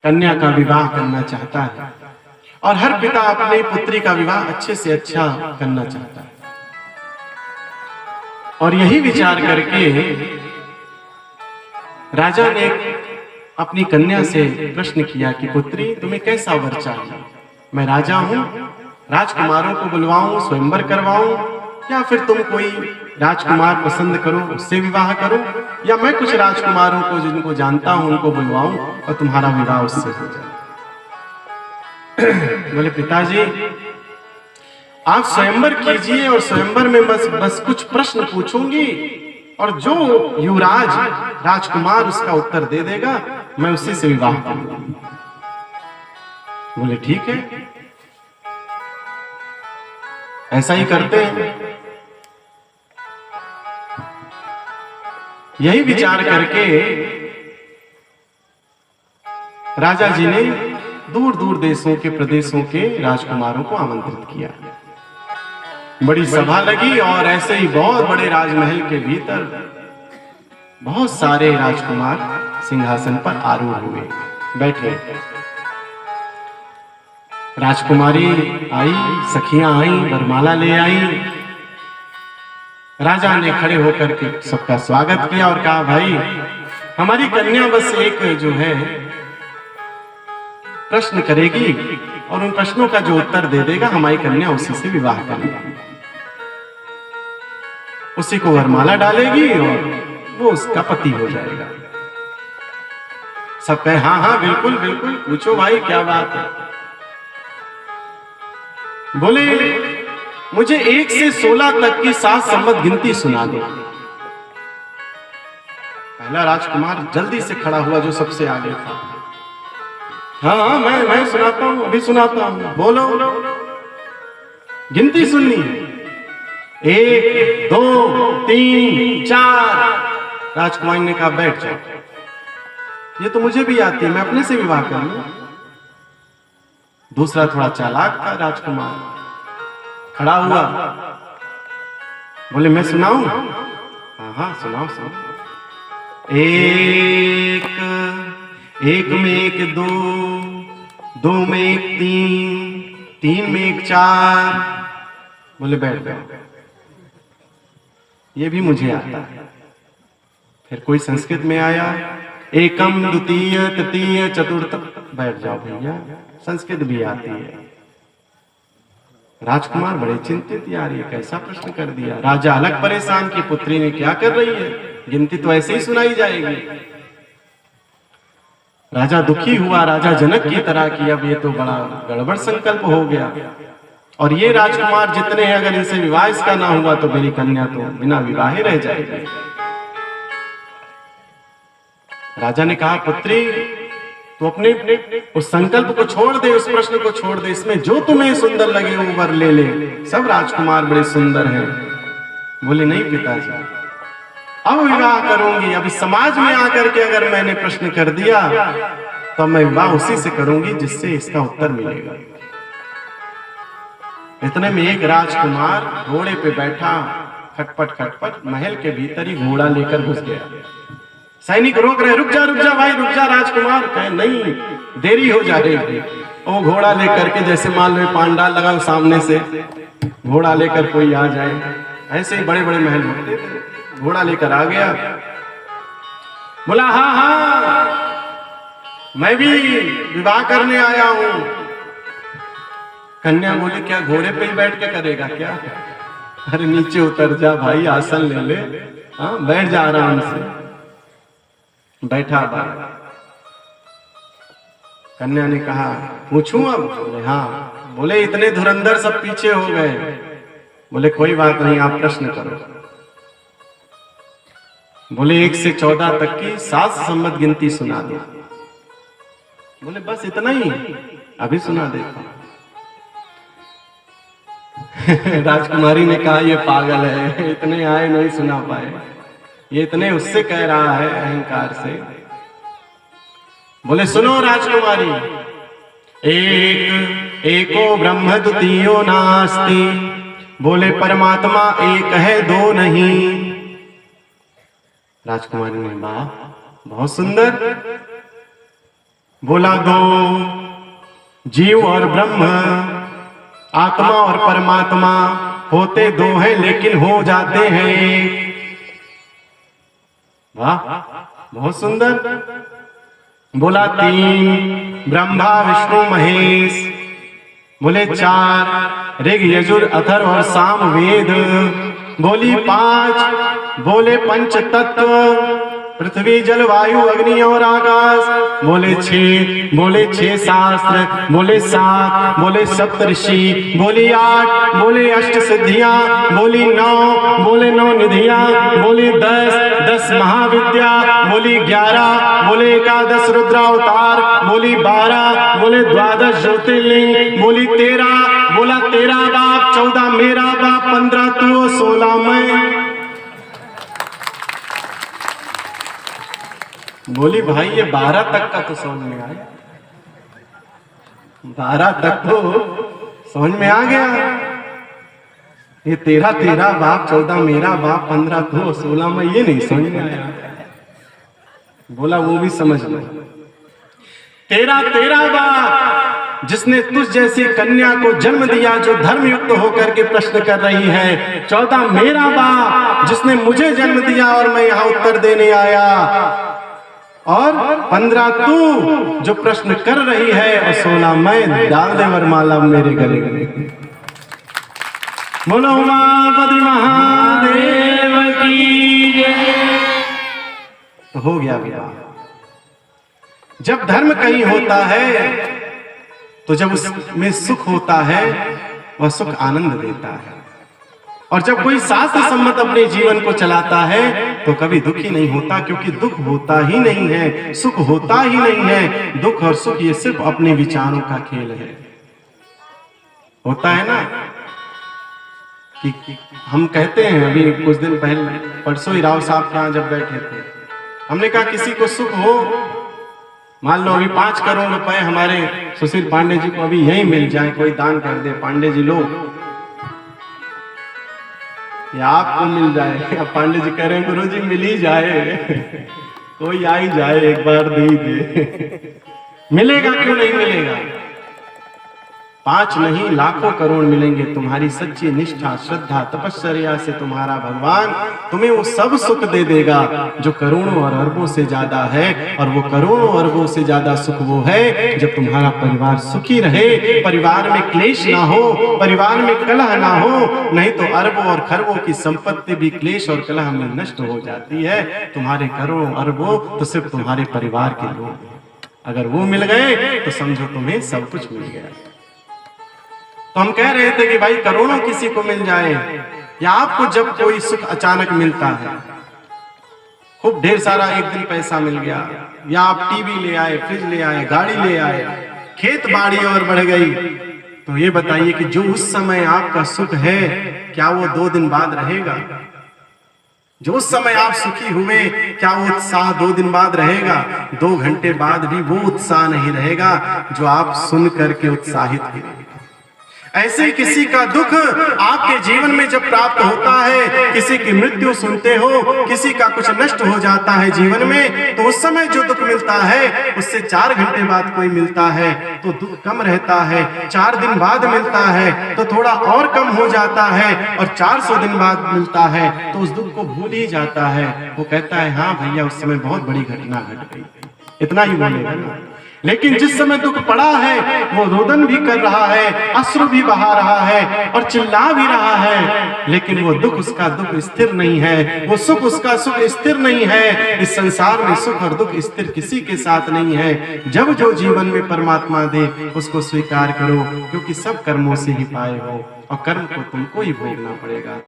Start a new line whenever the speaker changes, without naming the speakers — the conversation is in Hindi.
कन्या का विवाह करना चाहता है और हर पिता अपनी पुत्री का विवाह अच्छे से अच्छा करना चाहता है। और यही विचार करके राजा ने अपनी कन्या से प्रश्न किया कि पुत्री, तुम्हें कैसा वर चाहिए? मैं राजा हूं, राजकुमारों को बुलवाऊं, स्वयंवर करवाऊं, या फिर तुम कोई राजकुमार पसंद करो, उससे विवाह करो, या मैं कुछ राजकुमारों को जिनको जानता हूं उनको बुलवाऊं और तुम्हारा विवाह उससे हो जाए। बोले पिताजी, आप स्वयंवर कीजिए और स्वयंवर में बस कुछ प्रश्न पूछूंगी और जो युवराज राजकुमार उसका उत्तर दे देगा मैं उसी से विवाह करूंगा। बोले ठीक है, ऐसा ही करते हैं। यही विचार करके राजा जी ने दूर दूर देशों के प्रदेशों के राजकुमारों को आमंत्रित किया। बड़ी सभा लगी और ऐसे ही बहुत बड़े राजमहल के भीतर बहुत सारे राजकुमार सिंहासन पर आरूढ़ हुए, बैठे। राजकुमारी आई, सखियां आई, वरमाला ले आई। राजा ने खड़े होकर के सबका स्वागत किया और कहा, भाई हमारी कन्या बस एक जो है प्रश्न करेगी और उन प्रश्नों का जो उत्तर दे देगा हमारी कन्या उसी से विवाह करेगी, उसी को वरमाला डालेगी और वो उसका पति हो जाएगा। सब कहे हाँ हाँ बिल्कुल बिल्कुल, पूछो भाई क्या बात है। बोले मुझे 1 से 16 तक की 7 संवत गिनती सुना दो। पहला राजकुमार जल्दी से खड़ा हुआ जो सबसे आगे था। हाँ मैं सुनाता हूं, अभी सुनाता हूं, बोलो। गिनती सुननी है, 1 2 3 4। राजकुमार ने कहा बैठ जाओ, ये तो मुझे भी आती है, मैं अपने से विवाह कर लूं। दूसरा थोड़ा चालाक था राजकुमार, खड़ा हुआ, बोले मैं सुनाऊं? हाँ हाँ सुनाओ सुनाओ। 1 में 1 2, 2 में 1 3, 3 में 1 4। बोले बैठ जाओ, ये भी मुझे आता है। फिर कोई संस्कृत में आया, 1 द्वितीय तृतीय चतुर्थ। बैठ जाओ भैया, संस्कृत भी आती है। राजकुमार बड़े चिंतित, यार ये कैसा प्रश्न कर दिया। राजा अलग परेशान कि पुत्री ने क्या कर रही है, गिनती तो ऐसे ही सुनाई जाएगी। राजा दुखी हुआ, राजा जनक की तरह कि अब ये तो बड़ा गड़बड़ संकल्प हो गया और ये राजकुमार जितने हैं अगर इनसे विवाह इसका ना हुआ तो मेरी कन्या तो बिना विवाहे रह जाएगी। राजा ने कहा पुत्री तो अपने उस संकल्प को छोड़ दे, उस प्रश्न को छोड़ दे, इसमें जो तुम्हें सुंदर लगे वो वर ले ले, सब राजकुमार बड़े सुंदर हैं। बोले नहीं पिताजी, अब विवाह करूंगी। अभी समाज में आकर के अगर मैंने प्रश्न कर दिया तो मैं विवाह उसी से करूंगी जिससे इसका उत्तर मिलेगा। इतने में एक राजकुमार घोड़े पे बैठा खटपट खटपट महल के भीतर ही घोड़ा लेकर घुस गया। सैनिक रोक रहे, रुक जा भाई रुक जा। राजकुमार कहे नहीं, देरी हो जा रही। वो घोड़ा लेकर के, जैसे मान लो पांडाल लगा सामने से घोड़ा लेकर कोई आ जाए, ऐसे ही बड़े बड़े महल होते थे। घोड़ा लेकर आ गया, बोला हाँ हाँ मैं भी विवाह करने आया हूं। कन्या बोले क्या घोड़े पे ही बैठ के करेगा क्या? अरे नीचे उतर जा भाई, आसन ले ले, हाँ बैठ जा आराम से। बैठा बाहर। कन्या ने कहा पूछूं अब? बोले हाँ। बोले इतने धुरंधर सब पीछे हो गए। बोले कोई बात नहीं, आप प्रश्न करो। बोले 1 से 14 तक की 7 संवत गिनती सुना दो। बोले बस इतना ही? अभी सुना देता हूं। राजकुमारी ने कहा ये पागल है, इतने आए नहीं सुना पाए, ये इतने उससे कह रहा है अहंकार से। बोले सुनो राजकुमारी, एको ब्रह्म द्वितीयो नास्ति। बोले परमात्मा एक है दो नहीं। राजकुमारी ने वाह बहुत सुंदर। बोला दो जीव और ब्रह्म, आत्मा और परमात्मा होते दो हैं लेकिन हो जाते हैं एक। वाह, बहुत सुंदर। बोला तीन ब्रह्मा विष्णु महेश। बोले चार ऋग यजुर अथर और साम वेद। बोली पांच, बोले पंच तत्व पृथ्वी जल वायु अग्नि और आकाश। बोले छह शास्त्र। बोले सात, बोले सप्तऋषि। बोली आठ, बोले अष्ट सिद्धियां। बोली नौ, बोले नौ निधियां। बोली 10 महाविद्या। बोली 11, बोले एकादश रुद्रावतार। बोली 12, बोले 12 ज्योतिर्लिंग। बोली 13, बोला 13 बाप, 14 मेरा बाप, 15 तू, 16 मैं। बोली भाई ये 12 तक का तो समझ में आया, 12 तक तो समझ में आ गया। ये 13 बाप, 14 मेरा बाप, 15 तो, 16 में, ये नहीं समझ में आया। बोला वो भी समझ लो। 13 बाप जिसने तुझ जैसी कन्या को जन्म दिया जो धर्म युक्त होकर के प्रश्न कर रही है। 14 मेरा बाप जिसने मुझे जन्म दिया और मैं यहाँ उत्तर देने आया। और 15 तू जो प्रश्न कर रही है, और 16 मैं। डाल दे वरमाला मेरे गले गले। बोलो उमापति महादेव की जय। तो हो गया विवाह। जब धर्म कहीं होता है तो जब उसमें सुख होता है, वह सुख आनंद देता है। और जब कोई शास्त्र सम्मत अपने जीवन को चलाता है तो कभी दुख ही नहीं होता, क्योंकि दुख होता ही नहीं है, सुख होता ही नहीं है। दुख और सुख ये सिर्फ अपने विचारों का खेल है। होता है ना कि हम कहते हैं, अभी कुछ दिन पहले परसों ही राव साहब के यहाँ जब बैठे थे, हमने कहा किसी को सुख हो, मान लो अभी 5 करोड़ रुपए हमारे सुशील पांडे जी को अभी यही मिल जाए, कोई दान कर दे, पांडे जी लो, या आपको मिल जाए। अब पांडे जी कह रहे हैं गुरु जी मिल ही जाए, कोई आ ही जाए, एक बार दे ही दे। मिलेगा क्यों नहीं मिलेगा? 5 नहीं लाखों करोड़ मिलेंगे। तुम्हारी सच्ची निष्ठा, श्रद्धा, तपस्या से तुम्हारा भगवान तुम्हें वो सब सुख दे देगा जो करोड़ों और अरबों से ज्यादा है। और वो करोड़ों अरबों से ज्यादा सुख वो है जब तुम्हारा परिवार सुखी रहे, परिवार में क्लेश ना हो, परिवार में कलह ना हो। नहीं तो अरबों और खरबों की संपत्ति भी क्लेश और कलह में नष्ट हो जाती है। तुम्हारे करोड़ों अरबों तो सिर्फ तुम्हारे परिवार के लोग, अगर वो मिल गए तो समझो तुम्हें सब कुछ मिल गया। तो हम कह रहे थे कि भाई करोड़ों किसी को मिल जाए, या आपको जब कोई सुख अचानक मिलता है, खूब ढेर सारा एक दिन पैसा मिल गया, या आप टीवी ले आए, फ्रिज ले आए, गाड़ी ले आए, खेत बाड़ी और बढ़ गई, तो ये बताइए कि जो उस समय आपका सुख है क्या वो 2 दिन बाद रहेगा? जो उस समय आप सुखी हुए क्या वो उत्साह 2 दिन बाद रहेगा? 2 घंटे बाद भी वो उत्साह नहीं रहेगा जो आप सुन करके उत्साहित हुए। ऐसे ही किसी का दुख आपके जीवन में जब प्राप्त होता है, किसी की मृत्यु सुनते हो, किसी का कुछ नष्ट हो जाता है जीवन में, तो उस समय जो दुख मिलता है उससे 4 घंटे बाद कोई मिलता है तो दुख कम रहता है, 4 दिन बाद मिलता है तो थोड़ा और कम हो जाता है, और 400 दिन बाद मिलता है तो उस दुख को भूल ही जाता है। वो कहता है हाँ भैया उस समय बहुत बड़ी घटना घट गई, इतना ही बोलेगा ना। लेकिन जिस समय दुख पड़ा है वो रोदन भी कर रहा है, अश्रु भी बहा रहा है और चिल्ला भी रहा है, लेकिन वो दुख उसका दुख स्थिर नहीं है, वो सुख उसका सुख स्थिर नहीं है। इस संसार में सुख और दुख स्थिर किसी के साथ नहीं है। जब जो जीवन में परमात्मा दे उसको स्वीकार करो, क्योंकि सब कर्मों से ही पाए हो और कर्म को तुमको ही भोगना पड़ेगा।